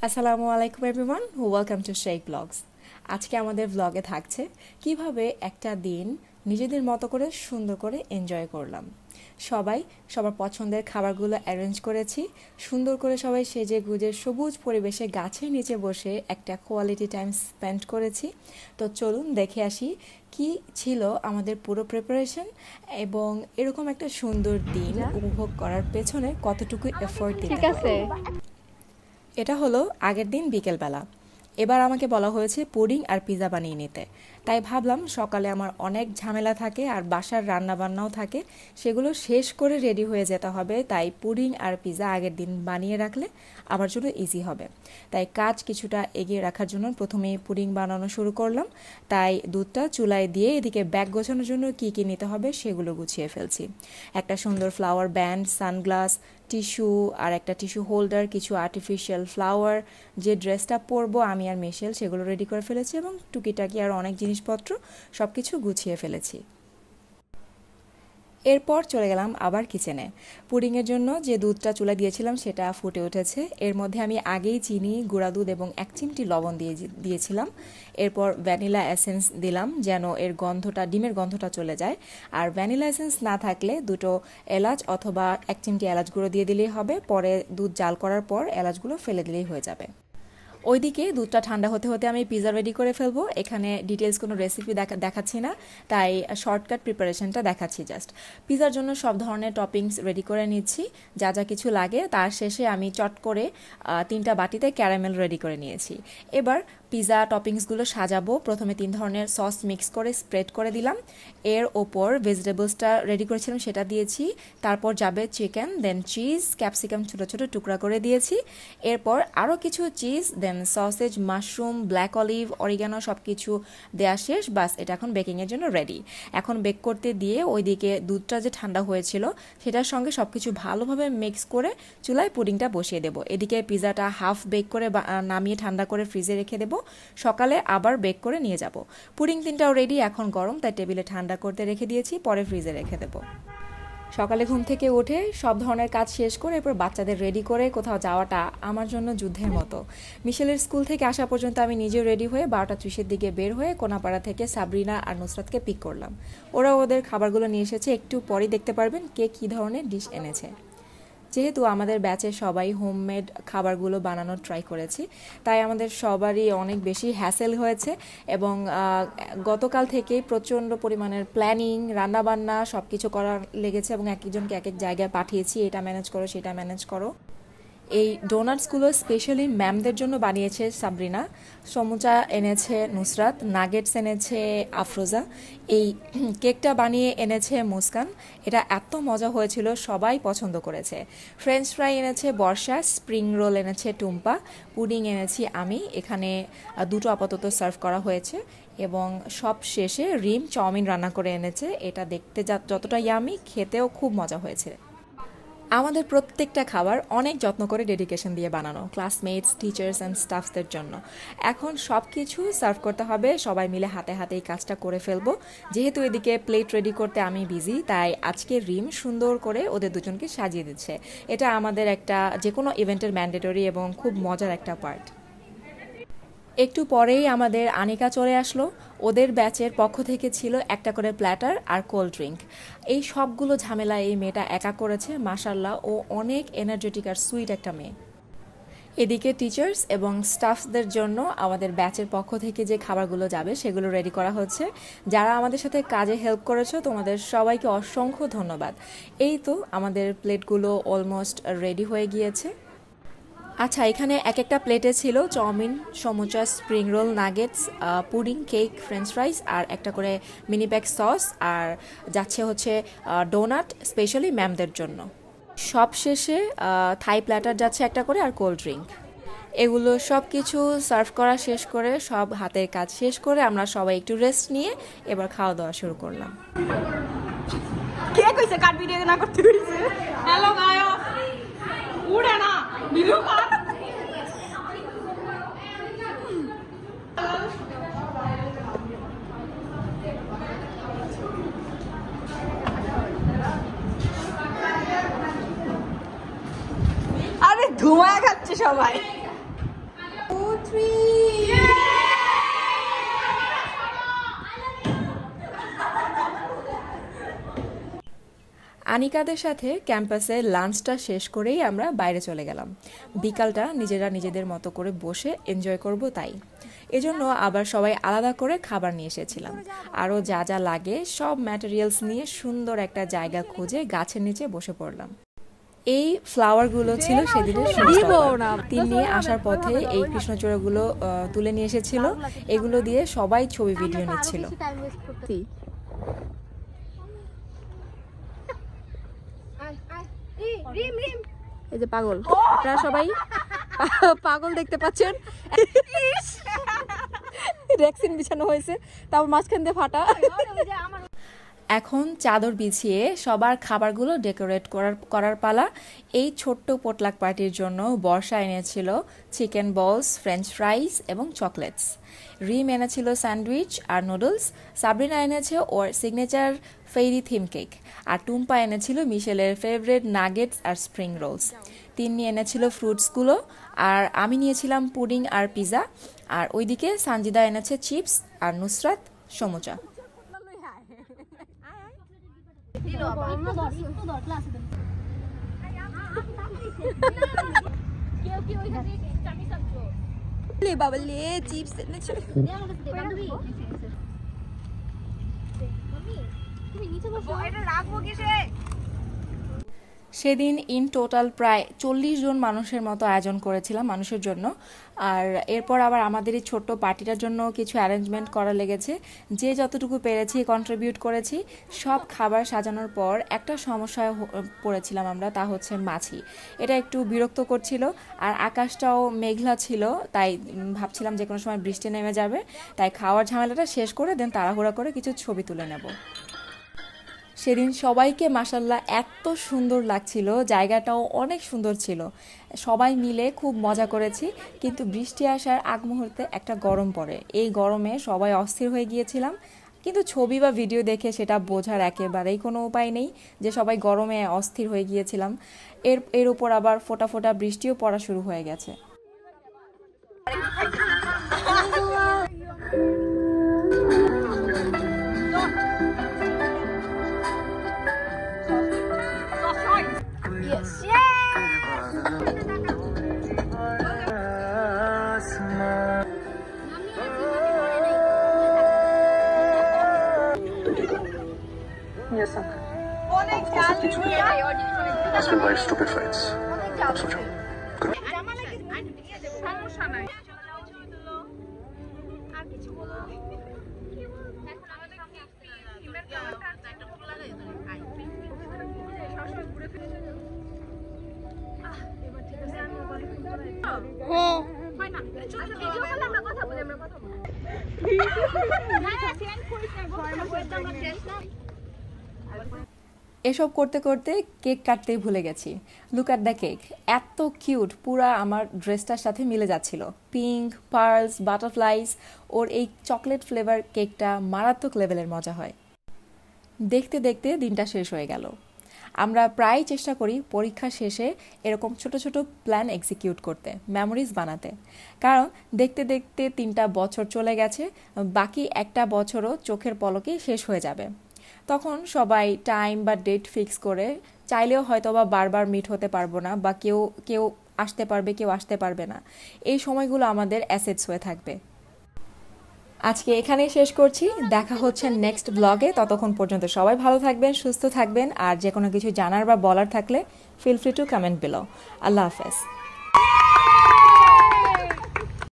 আসসালামু আলাইকুম everyone, welcome to Sheikh blogs. আজকে আমাদের ব্লগে থাকছে কিভাবে একটা দিন নিজেদের মতো করে সুন্দর করে এনজয় করলাম। সবাই সবার পছন্দের খাবারগুলো অ্যারেঞ্জ করেছি, সুন্দর করে সবাই সেজে গুজে সবুজ পরিবেশে গাছের নিচে বসে একটা কোয়ালিটি টাইম স্পেন্ড করেছি। তো চলুন দেখে আসি কি ছিল আমাদের পুরো প্রিপারেশন এবং এরকম একটা সুন্দর দিন উপভোগ করার পেছনে কতটুকু এফোর্ট দিতে হয়। এটা হলো আগের দিন বিকেলবেলা। এবার আমাকে বলা হয়েছে পুডিং আর পিৎজা বানিয়ে নিতে, তাই ভাবলাম সকালে আমার অনেক ঝামেলা থাকে আর বাসার রান্নাবান্নাও থাকে, সেগুলো শেষ করে রেডি হয়ে যেতে হবে। তাই পুডিং আর পিৎজা আগের দিন বানিয়ে রাখলে আমার জন্য ইজি হবে। তাই কাজ কিছুটা এগিয়ে রাখার জন্য প্রথমে পুডিং বানানো শুরু করলাম। তাই দুধটা চুলায় দিয়ে এদিকে ব্যাগ গোছানোর জন্য কী কী নিতে হবে সেগুলো গুছিয়ে ফেলছি। একটা সুন্দর ফ্লাওয়ার ব্যান্ড, সানগ্লাস, টিস্যু আর একটা টিস্যু হোল্ডার, কিছু আর্টিফিশিয়াল ফ্লাওয়ার, যে ড্রেসটা পরবো আমি আর মিশেল সেগুলো রেডি করে ফেলেছি এবং টুকিটাকি আর অনেক জিনিসপত্র সব কিছু গুছিয়ে ফেলেছি। এরপর চলে গেলাম আবার কিচেনে। পুডিংয়ের জন্য যে দুধটা চুলা দিয়েছিলাম সেটা ফুটে উঠেছে। এর মধ্যে আমি আগেই চিনি, গুঁড়া দুধ এবং 1 চিমটি লবণ দিয়েছিলাম। এরপর ভ্যানিলা এসেন্স দিলাম যেন এর গন্ধটা, ডিমের গন্ধটা চলে যায়। আর ভ্যানিলা এসেন্স না থাকলে 2 এলাচ অথবা 1 চিমটি এলাচ গুঁড়ো দিয়ে দিলেই হবে। পরে দুধ জাল করার পর এলাচগুলো ফেলে দিলেই হয়ে যাবে। ওইদিকে দুধটা ঠান্ডা হতে হতে আমি পিৎজা রেডি করে ফেলবো। এখানে ডিটেলস কোনো রেসিপি দেখাচ্ছি না, তাই শর্টকাট প্রিপারেশনটা দেখাচ্ছি জাস্ট। পিৎজার জন্য সব ধরনের টপিংস রেডি করে নিচ্ছি, যা যা কিছু লাগে। তার শেষে আমি চট করে 3টা বাটিতে ক্যারামেল রেডি করে নিয়েছি। এবার পিৎজা টপিংসগুলো সাজাবো। প্রথমে 3 ধরনের সস মিক্স করে স্প্রেড করে দিলাম। এর ওপর ভেজিটেবলসটা রেডি করেছিলাম সেটা দিয়েছি। তারপর যাবে চিকেন, দেন চিজ, ক্যাপসিকাম ছোটো ছোটো টুকরা করে দিয়েছি। এরপর আরও কিছু cheese, then sausage, mushroom, black olive, oregano সব কিছু দেওয়া শেষ। বাস, এটা এখন বেকিংয়ের জন্য রেডি। এখন বেক করতে দিয়ে ওইদিকে দুধটা যে ঠান্ডা হয়েছিল সেটার সঙ্গে সব কিছু ভালোভাবে মিক্স করে চুলায় পুডিংটা বসিয়ে দেবো। এদিকে পিৎজাটা হাফ বেক করে নামিয়ে ঠান্ডা করে ফ্রিজে রেখে দেবো। সকালে আবার বেক করে নিয়ে যাব। পুডিং 3টাও রেডি, এখন গরম, তাই টেবিলে ঠান্ডা করতে রেখে দিয়েছি, পরে ফ্রিজে রেখে দেবো। সকালে ঘুম থেকে উঠে সব ধরনের কাজ শেষ করে এরপর বাচ্চাদের রেডি করে কোথাও যাওয়াটা আমার জন্য যুদ্ধের মতো। মিশেলের স্কুল থেকে আসা পর্যন্ত আমি নিজেও রেডি হয়ে 12টা 30-এর দিকে বের হয়ে কোনাপাড়া থেকে সাবরিনা আর নুসরাতকে পিক করলাম। ওরা ওদের খাবারগুলো নিয়ে এসেছে, একটু পরেই দেখতে পারবেন কে কী ধরনের ডিশ এনেছে। যেহেতু আমাদের ব্যাচে সবাই হোমমেড খাবারগুলো বানানোর ট্রাই করেছি, তাই আমাদের সবারই অনেক বেশি হ্যাসেল হয়েছে এবং গতকাল থেকেই প্রচণ্ড পরিমাণের প্ল্যানিং, রান্নাবান্না সব কিছু করা লেগেছে এবং একজনকে এক জায়গায় পাঠিয়েছি, এটা ম্যানেজ করো সেটা ম্যানেজ করো। এই ডোনাটসগুলো স্পেশালি ম্যামদের জন্য বানিয়েছে সাবরিনা, সমুচা এনেছে নুসরাত, নাগেটস এনেছে আফরোজা, এই কেকটা বানিয়ে এনেছে মুস্কান। এটা এত মজা হয়েছিল, সবাই পছন্দ করেছে। ফ্রেঞ্চ ফ্রাই এনেছে বর্ষা, স্প্রিং রোল এনেছে টুম্পা, পুডিং এনেছি আমি। এখানে 2টো আপাতত সার্ভ করা হয়েছে এবং সব শেষে রিম চাউমিন রান্না করে এনেছে। এটা দেখতে যতটা ইয়ামি, খেতেও খুব মজা হয়েছে। আমাদের প্রত্যেকটা খাবার অনেক যত্ন করে ডেডিকেশন দিয়ে বানানো, ক্লাসমেটস, টিচার্স অ্যান্ড স্টাফসদের জন্য। এখন সব কিছু সার্ভ করতে হবে, সবাই মিলে হাতে হাতে এই কাজটা করে ফেলবো। যেহেতু এদিকে প্লেট রেডি করতে আমি বিজি, তাই আজকে রিম সুন্দর করে ওদের দুজনকে সাজিয়ে দিচ্ছে। এটা আমাদের একটা যে কোনো ইভেন্টের ম্যান্ডেটরি এবং খুব মজার একটা পার্ট। একটু পরেই আমাদের আনিকা চলে আসলো। ওদের ব্যাচের পক্ষ থেকে ছিল একটা করে প্ল্যাটার আর কোল্ড ড্রিঙ্ক। এই সবগুলো ঝামেলা এই মেয়েটা একা করেছে, মাশাল্লাহ, ও অনেক এনার্জেটিক আর সুইট একটা মেয়ে। এদিকে টিচার্স এবং স্টাফদের জন্য আমাদের ব্যাচের পক্ষ থেকে যে খাবারগুলো যাবে সেগুলো রেডি করা হচ্ছে। যারা আমাদের সাথে কাজে হেল্প করেছো তোমাদের সবাইকে অসংখ্য ধন্যবাদ। এই তো আমাদের প্লেটগুলো অলমোস্ট রেডি হয়ে গিয়েছে। আচ্ছা, এখানে এক একটা প্লেটে ছিল chowmein, samosa, spring roll, nuggets, pudding, cake, French fries আর একটা করে মিনি প্যাক সস, আর যাচ্ছে হচ্ছে ডোনাট স্পেশালি ম্যামদের জন্য। সব শেষে থাই প্ল্যাটার যাচ্ছে একটা করে আর কোল্ড ড্রিঙ্ক। এগুলো সব কিছু সার্ভ করা শেষ করে, সব হাতের কাজ শেষ করে আমরা সবাই একটু রেস্ট নিয়ে এবার খাওয়া দাওয়া শুরু করলাম। কে কইছে কাট ভিডিও না করতে কইছে? হ্যালো গায়স, উড়ে না ভিডিও কাট। আরে ধোঁয়া খাচ্ছে সবাই। আনিকাদের সাথে ক্যাম্পাসে লাঞ্চটা শেষ করেই আমরা বাইরে চলে গেলাম। বিকালটা নিজেরা নিজেদের মতো করে বসে এনজয় করব, তাই এজন্য আবার সবাই আলাদা করে খাবার নিয়ে এসেছিলাম। আরও যা যা লাগে সব ম্যাটেরিয়ালস নিয়ে সুন্দর একটা জায়গা খুঁজে গাছের নিচে বসে পড়লাম। এই ফ্লাওয়ারগুলো ছিল সেদিনের তিন নিয়ে আসার পথে এই কৃষ্ণচূড়াগুলো তুলে নিয়ে এসেছিল। এগুলো দিয়ে সবাই ছবি ভিডিও নিচ্ছিল। এই যে পাগল, আপনারা সবাই পাগল দেখতে পাচ্ছেন। ভ্যাকসিন বিছানো হয়েছে, তারপর মাঝখান দিয়ে ফাটা। এখন চাদর বিছিয়ে সবার খাবারগুলো ডেকোরেট করার পালা। এই ছোট্ট পোটলাক পার্টির জন্য বর্ষা এনেছিল চিকেন বলস, ফ্রেঞ্চ ফ্রাইজ এবং চকলেটস। রিম এনেছিল স্যান্ডউইচ আর নুডলস। সাবরিনা এনেছে ওর সিগনেচার ফেরি থিম কেক। আর টুম্পা এনেছিল মিশেলের ফেভারিট নাগেটস আর স্প্রিং রোলস। তিন্নি এনেছিল ফ্রুটসগুলো, আর আমি নিয়েছিলাম পুডিং আর পিজা। আর ওইদিকে সানজিদা এনেছে চিপস আর নুসরাত সমুচা। সেদিন ইন টোটাল প্রায় 40 জন মানুষের মতো আয়োজন করেছিলাম মানুষের জন্য। আর এরপর আবার আমাদের এই ছোট্ট পার্টিটার জন্য কিছু অ্যারেঞ্জমেন্ট করা লেগেছে। যে যতটুকু পেরেছি কন্ট্রিবিউট করেছি। সব খাবার সাজানোর পর একটা সমস্যায় পড়েছিলাম আমরা, তা হচ্ছে মাছি। এটা একটু বিরক্ত করছিল, আর আকাশটাও মেঘলা ছিল, তাই ভাবছিলাম যে কোনো সময় বৃষ্টি নেমে যাবে। তাই খাওয়ার ঝামেলাটা শেষ করে দেন তাড়াহুড়া করে কিছু ছবি তুলে নেব। সেদিন সবাইকে মাশাল্লাহ এত সুন্দর লাগছিল, জায়গাটাও অনেক সুন্দর ছিল। সবাই মিলে খুব মজা করেছি, কিন্তু বৃষ্টি আসার আগ মুহূর্তে একটা গরম পড়ে। এই গরমে সবাই অস্থির হয়ে গিয়েছিলাম, কিন্তু ছবি বা ভিডিও দেখে সেটা বোঝার একেবারেই কোনো উপায় নেই যে সবাই গরমে অস্থির হয়ে গিয়েছিলাম। এর উপর আবার ফোঁটা ফোঁটা বৃষ্টিও পড়া শুরু হয়ে গেছে। Ask your wife stupid fights. सोचो। এসব করতে করতে কেক কাটতেই ভুলে গেছি। লুক অ্যাট দ্য কেক, এত কিউট, পুরা আমার ড্রেসটার সাথে মিলে যাচ্ছিল। Pink, pearls, butterflies. ওর এই চকলেট ফ্লেভার কেকটা মারাত্মক লেভেলের মজা হয়। দেখতে দেখতে দিনটা শেষ হয়ে গেল। আমরা প্রায় চেষ্টা করি পরীক্ষা শেষে এরকম ছোট ছোট প্ল্যান এক্সিকিউট করতে, মেমোরিজ বানাতে। কারণ দেখতে দেখতে 3টা বছর চলে গেছে, বাকি একটা বছরও চোখের পলকেই শেষ হয়ে যাবে। তখন সবাই টাইম বা ডেট ফিক্স করে, চাইলেও হয়তো বা বারবার মিট হতে পারবো না, বা কেউ আসতে পারবে, কেউ আসতে পারবে না। এই সময়গুলো আমাদের অ্যাসেটস হয়ে থাকবে। আজকে এখানেই শেষ করছি, দেখা হচ্ছে নেক্সট ব্লগে। ততক্ষণ পর্যন্ত সবাই ভালো থাকবেন, সুস্থ থাকবেন, আর যে কোনো কিছু জানার বা বলার থাকলে feel free to comment below. আল্লাহ হাফেজ।